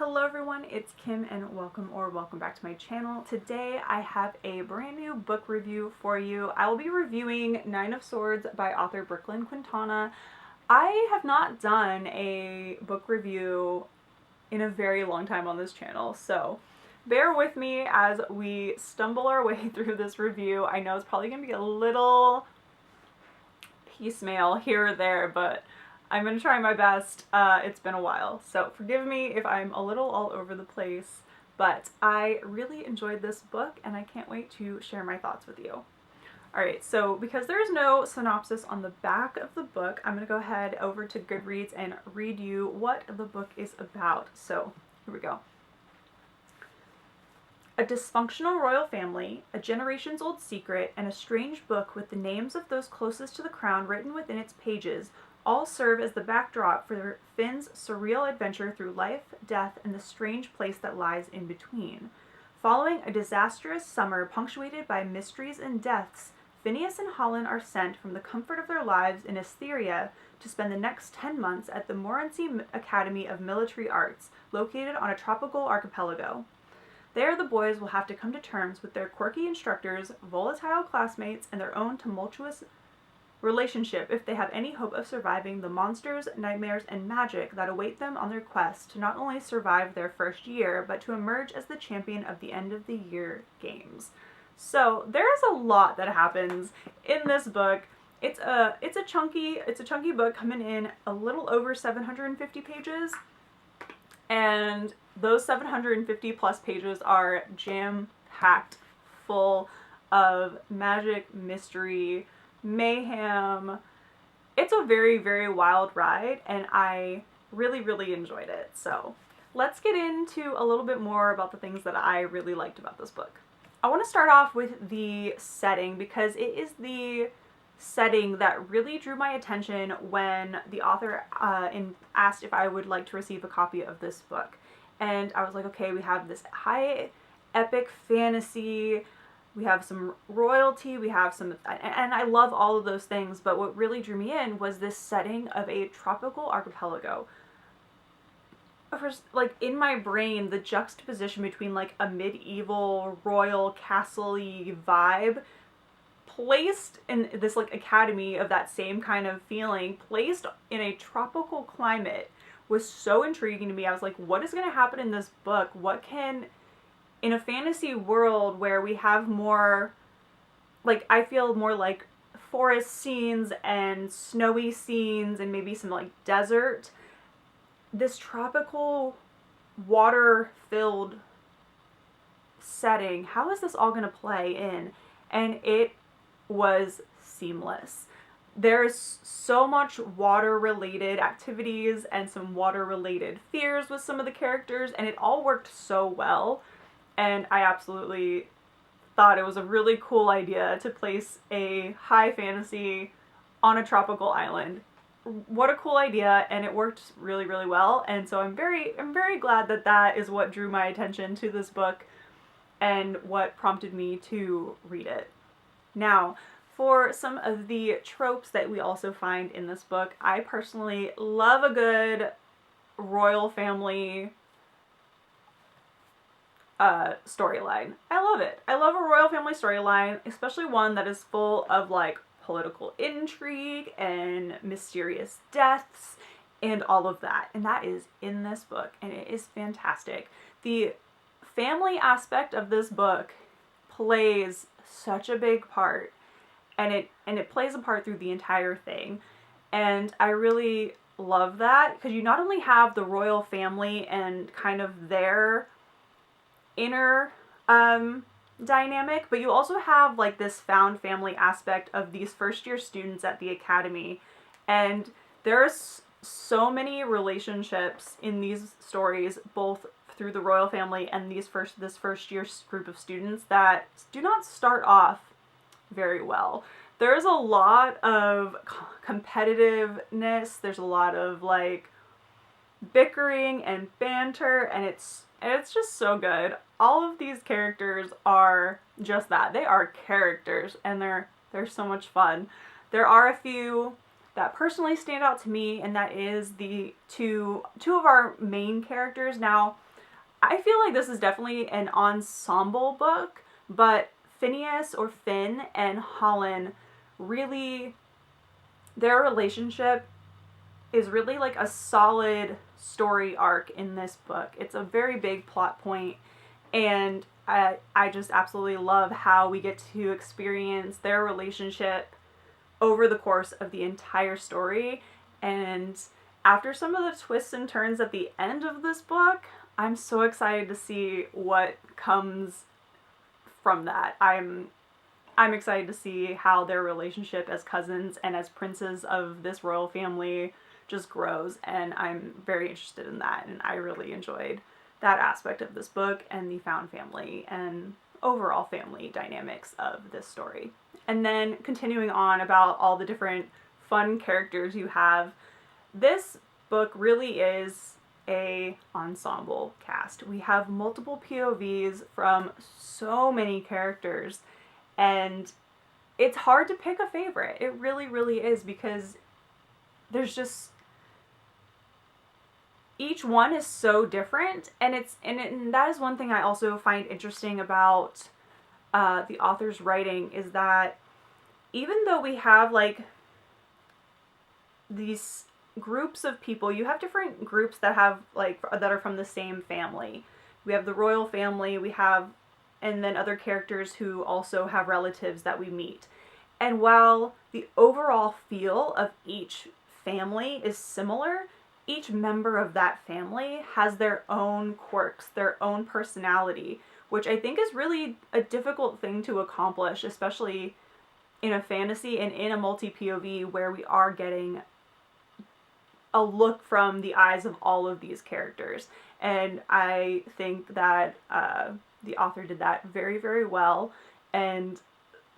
Hello everyone, it's Kim and welcome back to my channel. Today I have a brand new book review for you. I will be reviewing Nine of Swords by author Quintana. I have not done a book review in a very long time on this channel, so bear with me as we stumble our way through this review. I know it's probably going to be a little piecemeal here or there, but I'm going to try my best. It's been a while, so forgive me if I'm a little all over the place, but I really enjoyed this book and I can't wait to share my thoughts with you. Alright, so because there's no synopsis on the back of the book, I'm going to go ahead over to Goodreads and read you what the book is about. So, here we go. A dysfunctional royal family, a generations-old secret, and a strange book with the names of those closest to the crown written within its pages all serve as the backdrop for Finn's surreal adventure through life, death, and the strange place that lies in between. Following a disastrous summer punctuated by mysteries and deaths, Phineas and Holland are sent from the comfort of their lives in Etheria to spend the next 10 months at the Morency Academy of Military Arts, located on a tropical archipelago. There, the boys will have to come to terms with their quirky instructors, volatile classmates, and their own tumultuous relationship if they have any hope of surviving the monsters, nightmares, and magic that await them on their quest to not only survive their first year, but to emerge as the champion of the end of the year games. So there's a lot that happens in this book. It's a chunky book, coming in a little over 750 pages, and those 750 plus pages are jam-packed full of magic, mystery, mayhem. It's a very, very wild ride, and I really enjoyed it. So let's get into a little bit more about the things that I really liked about this book. I want to start off with the setting, because it is the setting that really drew my attention when the author asked if I would like to receive a copy of this book. And I was like, okay, we have this high epic fantasy, we have some royalty, we have some, and I love all of those things, but what really drew me in was this setting of a tropical archipelago. First, like, in my brain, the juxtaposition between like a medieval royal castle-y vibe placed in this like academy of that same kind of feeling, placed in a tropical climate, was so intriguing to me. I was like, what is going to happen in this book? What can, in a fantasy world where we have more, like, I feel more like forest scenes and snowy scenes and maybe some like desert, this tropical water-filled setting, how is this all going to play in? And it was seamless. There's so much water-related activities and some water-related fears with some of the characters, and it all worked so well. And I absolutely thought it was a really cool idea to place a high fantasy on a tropical island. What a cool idea, and it worked really well. And so I'm very glad that that is what drew my attention to this book and what prompted me to read it. Now, for some of the tropes that we also find in this book, I personally love a good royal family storyline. I love it. I love a royal family storyline, especially one that is full of like political intrigue and mysterious deaths and all of that. And that is in this book, and it is fantastic. The family aspect of this book plays such a big part, and it plays a part through the entire thing. And I really love that, because you not only have the royal family and kind of their inner dynamic, but you also have like this found family aspect of these first year students at the academy. And there's so many relationships in these stories, both through the royal family and this first year group of students, that do not start off very well. There's a lot of competitiveness, there's a lot of like bickering and banter, and it's just so good. All of these characters are just that. They are characters, and they're so much fun. There are a few that personally stand out to me, and that is the two of our main characters. Now, I feel like this is definitely an ensemble book, but Phineas or Finn and Holland really, their relationship is really like a solid story arc in this book. It's a very big plot point, and I just absolutely love how we get to experience their relationship over the course of the entire story. And after some of the twists and turns at the end of this book, I'm so excited to see what comes from that. I'm excited to see how their relationship as cousins and as princes of this royal family just grows, and I'm very interested in that, and I really enjoyed that aspect of this book and the found family and overall family dynamics of this story. And then continuing on about all the different fun characters you have, this book really is a ensemble cast. We have multiple POVs from so many characters, and it's hard to pick a favorite. It really, really is, because there's just, each one is so different, and that is one thing I also find interesting about the author's writing, is that even though we have like these groups of people, you have different groups that have like that are from the same family. We have the royal family, and then other characters who also have relatives that we meet. And while the overall feel of each family is similar, each member of that family has their own quirks, their own personality, which I think is really a difficult thing to accomplish, especially in a fantasy and in a multi-POV where we are getting a look from the eyes of all of these characters. And I think that the author did that very, very well. And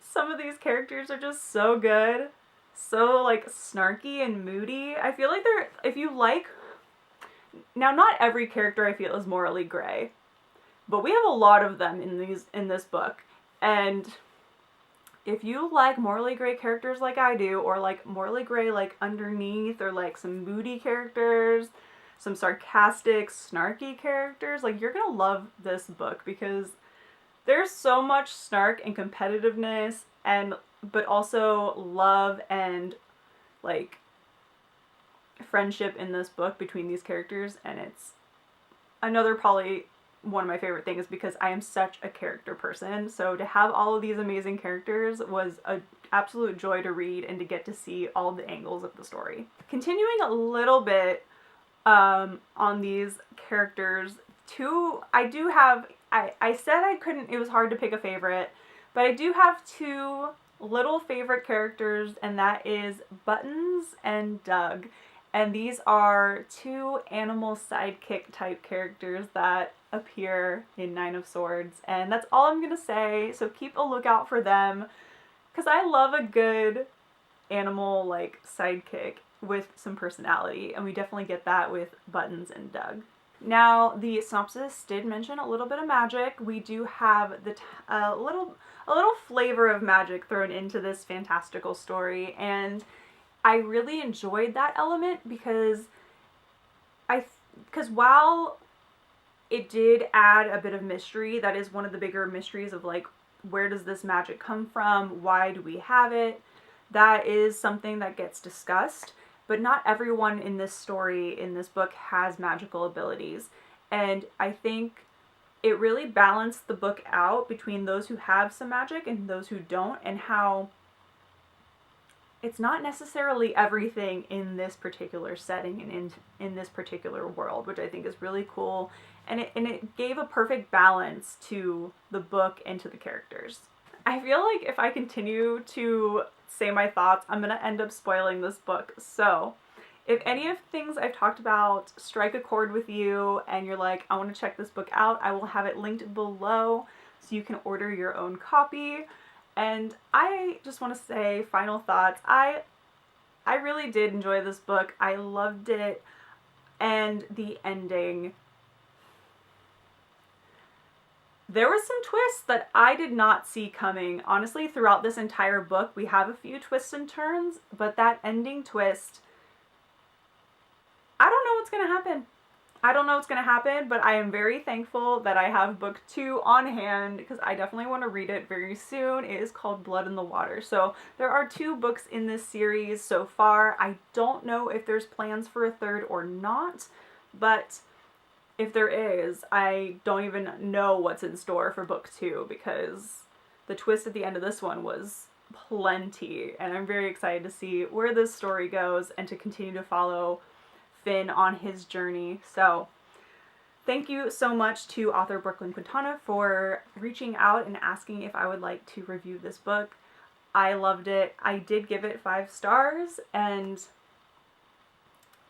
some of these characters are just so good, so like snarky and moody. I feel like if you like, now not every character I feel is morally gray, but we have a lot of them in this book. And if you like morally gray characters like I do, or like morally gray like underneath, or like some moody characters, some sarcastic, snarky characters, like you're gonna love this book, because there's so much snark and competitiveness, but also love and like friendship in this book between these characters. And it's another probably one of my favorite things, because I am such a character person. So to have all of these amazing characters was an absolute joy to read, and to get to see all the angles of the story. Continuing a little bit on these characters, I said I couldn't, it was hard to pick a favorite, but I do have two little favorite characters, and that is Buttons and Doug. And these are two animal sidekick type characters that appear in Nine of Swords. And that's all I'm going to say, so keep a lookout for them, because I love a good animal like sidekick with some personality, and we definitely get that with Buttons and Doug. Now, the synopsis did mention a little bit of magic. We do have a little flavor of magic thrown into this fantastical story, and I really enjoyed that element, because while it did add a bit of mystery, that is one of the bigger mysteries of like, where does this magic come from? Why do we have it? That is something that gets discussed. But not everyone in this story, in this book, has magical abilities. And I think it really balanced the book out between those who have some magic and those who don't, and how it's not necessarily everything in this particular setting and in this particular world, which I think is really cool. And it gave a perfect balance to the book and to the characters. I feel like if I continue to say my thoughts, I'm going to end up spoiling this book. So if any of the things I've talked about strike a chord with you and you're like, I want to check this book out, I will have it linked below so you can order your own copy. And I just want to say final thoughts. I really did enjoy this book. I loved it. And the ending, there was some twists that I did not see coming. Honestly, throughout this entire book, we have a few twists and turns, but that ending twist, I don't know what's going to happen. I don't know what's going to happen, but I am very thankful that I have book 2 on hand because I definitely want to read it very soon. It is called Blood in the Water. So there are 2 books in this series so far. I don't know if there's plans for a third or not, but if there is, I don't even know what's in store for book 2 because the twist at the end of this one was plenty, and I'm very excited to see where this story goes and to continue to follow Finn on his journey. So thank you so much to author Brooklyn Quintana for reaching out and asking if I would like to review this book. I loved it. I did give it 5 stars, and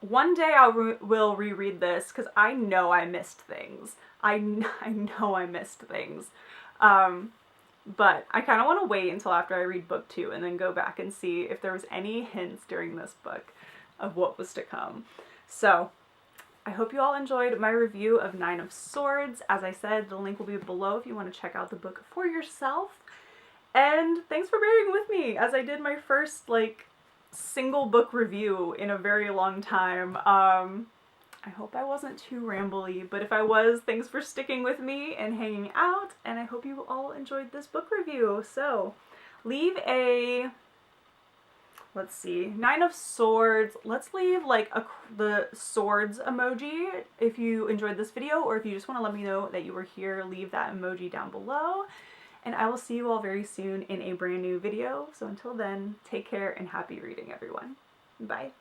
one day I will reread this because I know I missed things. I know I missed things. But I kind of want to wait until after I read book 2 and then go back and see if there was any hints during this book of what was to come. So I hope you all enjoyed my review of 9 of Swords. As I said, the link will be below if you want to check out the book for yourself. And thanks for bearing with me as I did my first, like, single book review in a very long time. I hope I wasn't too rambly, but if I was, thanks for sticking with me and hanging out, and I hope you all enjoyed this book review. So leave a, let's see, 9 of Swords. Let's leave like the swords emoji if you enjoyed this video, or if you just want to let me know that you were here, leave that emoji down below. And I will see you all very soon in a brand new video. So until then, take care and happy reading, everyone. Bye.